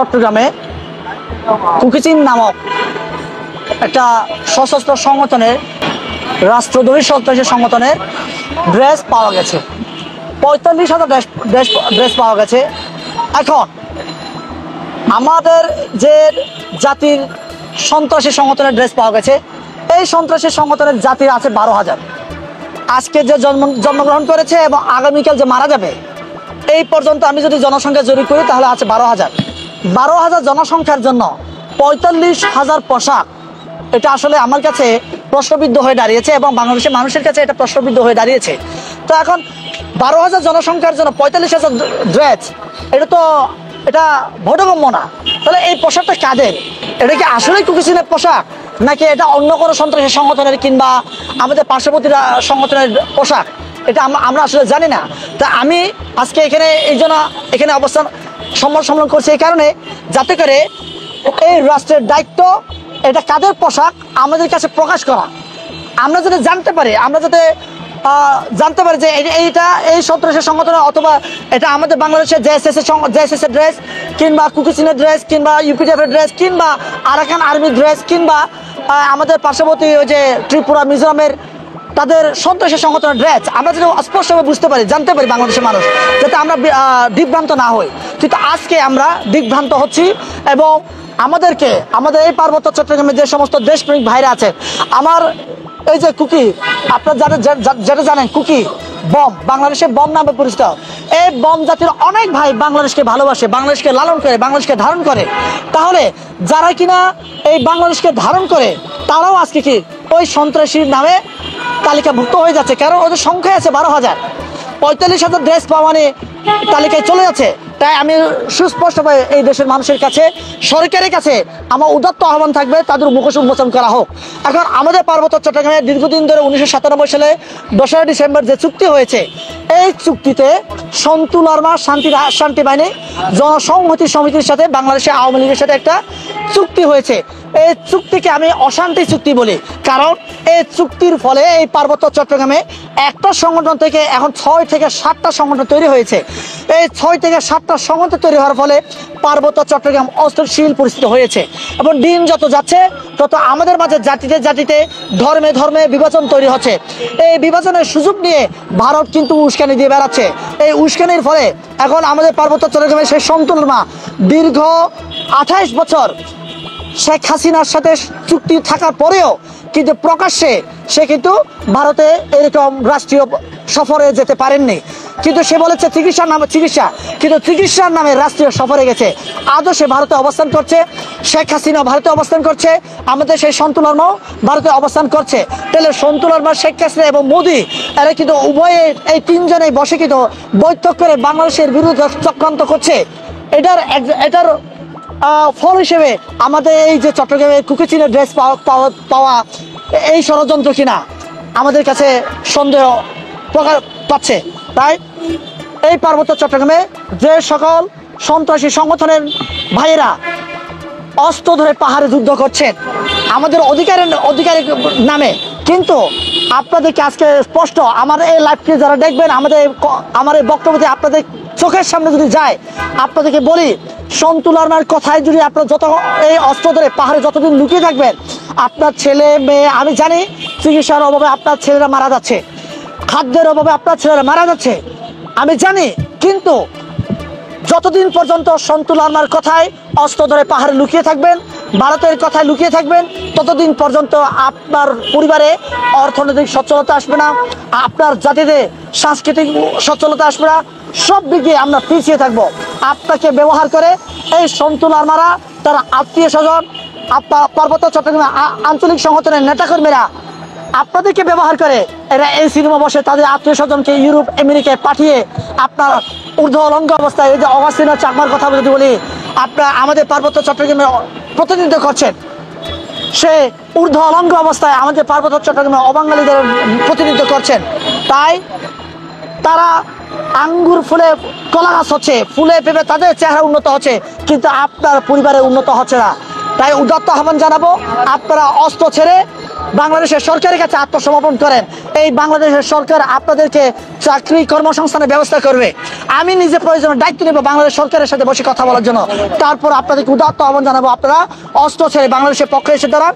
চট্টগ্রামে কুকিচিন নামক একটা সশস্ত্র সংগঠনের রাষ্ট্রদ্রোহী সন্ত্রাসী সংগঠনের ড্রেস পাওয়া গেছে। ৪৫,০০০ ড্রেস পাওয়া গেছে। এখন আমাদের যে জাতির সন্ত্রাসী সংগঠনের ড্রেস পাওয়া গেছে, এই সন্ত্রাসী সংগঠনের জাতি আছে ১২,০০০। আজকে যে জন্মগ্রহণ করেছে এবং আগামীকাল যে মারা যাবে, এই পর্যন্ত আমি যদি জনসংখ্যা জরিপ করি তাহলে আছে ১২,০০০। ১২,০০০ জনসংখ্যার জন্য ৪৫,০০০ পোশাক, এটা আসলে আমার কাছে প্রশ্নবিদ্ধ হয়ে দাঁড়িয়েছে এবং বাংলাদেশের মানুষের কাছে এটা প্রশ্নবিদ্ধ হয়ে দাঁড়িয়েছে। তো এখন ১২,০০০ জনসংখ্যার জন্য ৪৫,০০০ ড্রেস, এটা বোধগম্য না। তাহলে এই পোশাকটা কাদের? এটা কি আসলেই কুকিচিনের পোশাক, নাকি এটা অন্য কোনো সন্ত্রাসী সংগঠনের কিংবা আমাদের পার্শ্ববর্তী সংগঠনের পোশাক? এটা আমরা আসলে জানি না। তা আমি আজকে এখানে অবস্থান সম্মেলন করছি এই কারণে, যাতে করে এই রাষ্ট্রের দায়িত্ব এটা কাদের পোশাক আমাদের কাছে প্রকাশ করা, আমরা যাতে জানতে পারি, যে এই সন্ত্রাসী সংগঠনের অথবা এটা আমাদের বাংলাদেশের জেএসএস এর ড্রেস কিংবা কুকিচিনের ড্রেস কিংবা ইউপিডিএফ এর ড্রেস কিংবা আরাকান আর্মির ড্রেস কিংবা আমাদের পার্শ্ববর্তী ওই যে ত্রিপুরা মিজোরামের তাদের সন্ত্রাসী সংগঠনের ড্রেস আমরা যদি স্পষ্টভাবে বুঝতে পারি, জানতে পারি বাংলাদেশের মানুষ, যাতে আমরা দিগ্ভ্রান্ত না হই। কিন্তু আজকে আমরা দিগ্ভ্রান্ত হচ্ছি এবং আমাদের এই পার্বত্য চট্টগ্রামে যে সমস্ত দেশপ্রেমিক ভাইরা আছে, আমার এই যে কুকি, আপনারা যেটা জানেন, কুকি বম, বাংলাদেশে বম নামে পরিচিত। এই বম জাতির অনেক ভাই বাংলাদেশকে ভালোবাসে, বাংলাদেশকে লালন করে, বাংলাদেশকে ধারণ করে। তাহলে যারা কিনা এই বাংলাদেশকে ধারণ করে তারাও আজকে কি ওই সন্ত্রাসীর নামে তালিকাভুক্ত হয়ে যাচ্ছে, কারণ ওদের সংখ্যায় আছে ১২,০০০। ৪৫,০০০ ড্রেস পাওয়া মানে তালিকায় চলে যাচ্ছে। তাই আমি সুস্পষ্টভাবে এই দেশের মানুষের কাছে, সরকারের কাছে আমার উদাত্ত আহ্বান থাকবে, তাদের মুখোশ উন্মোচন করা হোক। এখন আমাদের পার্বত্য চট্টগ্রামে দীর্ঘদিন ধরে ১৯৯৭ সালে ২রা ডিসেম্বর যে চুক্তি হয়েছে, এই চুক্তিতে সন্তু লারমা শান্তি বাহিনী জনসংহতি সমিতির সাথে বাংলাদেশের আওয়ামী লীগের সাথে একটা চুক্তি হয়েছে। এই চুক্তিকে আমি অশান্তি চুক্তি বলি, কারণ এই চুক্তির ফলে এই পার্বত্য চট্টগ্রামে একটা সংগঠন থেকে এখন ৬ থেকে ৭টা সংগঠন তৈরি হয়েছে। এই ৬ থেকে ৭টা সংগঠন তৈরি হওয়ার ফলে পার্বত্য চট্টগ্রাম অস্থিতিশীল পরিস্থিতি হয়েছে এবং দিন যত যাচ্ছে তত আমাদের মাঝে জাতিতে ধর্মে বিভাজন তৈরি হচ্ছে। এই বিভাজনের সুযোগ নিয়ে ভারত কিন্তু উস্কানি দিয়ে বেড়াচ্ছে। এই উস্কানির ফলে এখন আমাদের পার্বত্য চট্টগ্রামে সেই সন্তু লারমা দীর্ঘ ২৮ বছর শেখ হাসিনার সাথে চুক্তি থাকার পরেও কিন্তু প্রকাশ্যে সে কিন্তু ভারতে এরকম রাষ্ট্রীয় সফরে যেতে পারেননি, কিন্তু সে বলেছে চিকিৎসার নামে রাষ্ট্রীয় সফরে গেছে। আজও সে ভারতে অবস্থান করছে, শেখ হাসিনা ভারতে অবস্থান করছে, আমাদের সেই সন্তু লারমাও ভারতে অবস্থান করছে। তাহলে সন্তু লারমা, শেখ হাসিনা এবং মোদি, এরা কিন্তু উভয়ে এই তিনজনেই বসে কিন্তু বৈঠক করে বাংলাদেশের বিরুদ্ধে চক্রান্ত করছে। এটার ফল হিসেবে আমাদের এই যে চট্টগ্রামে কুকিচিনের ড্রেস পাওয়া এই ষড়যন্ত্র কিনা আমাদের কাছে সন্দেহ প্রকাশ পাচ্ছে। তাই এই পার্বত্য চট্টগ্রামে যে সকল সন্ত্রাসী সংগঠনের ভাইয়েরা অস্ত্র ধরে পাহাড়ে যুদ্ধ করছেন আমাদের অধিকারের নামে, কিন্তু আপনাদেরকে আজকে স্পষ্ট আমার এই লাইভকে যারা দেখবেন, আমার এই বক্তব্যতে আপনাদের চোখের সামনে যদি যায়, আপনাদেরকে বলি, সন্তু লারমার কথায় যদি আপনার এই অস্ত্র ধরে পাহাড়ে যতদিন লুকিয়ে থাকবেন, আপনার ছেলে মেয়ে, আমি জানি চিকিৎসার অভাবে আপনার ছেলেরা মারা যাচ্ছে, খাদ্যের অভাবে আপনার ছেলেরা মারা যাচ্ছে, আমি জানি, কিন্তু যতদিন পর্যন্ত সন্তু লারমার কথায় অস্ত্র ধরে পাহাড়ে লুকিয়ে থাকবেন, ভারতের কথায় লুকিয়ে থাকবেন, ততদিন পর্যন্ত আপনার পরিবারে অর্থনৈতিক সচ্ছলতা আসবে না, আপনার জাতিতে সাংস্কৃতিক সচ্ছলতা আসবে না, সব দিক দিয়ে আমরা পিছিয়ে থাকবো। আপনাকে ব্যবহার করে এই সন্তু লারমারা, তার আত্মীয় স্বজন, পার্বত্য চট্টগ্রাম আঞ্চলিক সংগঠনের নেতাকর্মীরা আপনাদেরকে ব্যবহার করে এরা এই সিনেমা বসে তাদের আত্মীয় স্বজনকে ইউরোপ আমেরিকায় পাঠিয়ে আপনার ঊর্ধ্ব অলঙ্গ অবস্থায়, এই যে অগাস্তিনা চাকমার কথা যদি বলি, আপনার আমাদের পার্বত্য চট্টগ্রামে প্রতিনিধিত্ব করছেন, সে ঊর্ধ্ব অলঙ্গ অবস্থায় আমাদের পার্বত্য চট্টগ্রামে অবাঙালিদের প্রতিনিধিত্ব করছেন। তাই তারা আঙ্গুর ফুলে কলা গাছ হচ্ছে, ফুলে পেঁপে তাদের চেহারা উন্নত হচ্ছে, কিন্তু আপনার পরিবারে উন্নত হচ্ছে না। তাই উদাত্ত আহ্বান জানাবো, আপনারা অস্ত্র ছেড়ে বাংলাদেশের সরকারের কাছে আত্মসমর্পণ করেন, এই বাংলাদেশের সরকার আপনাদেরকে চাকরি কর্মসংস্থানের ব্যবস্থা করবে। আমি নিজে প্রয়োজনে দায়িত্ব নেব বাংলাদেশ সরকারের সাথে বসে কথা বলার জন্য। তারপর আপনাদেরকে উদাত্ত আহ্বান জানাবো, আপনারা অস্ত্র ছেড়ে বাংলাদেশের পক্ষে এসে দাঁড়ান।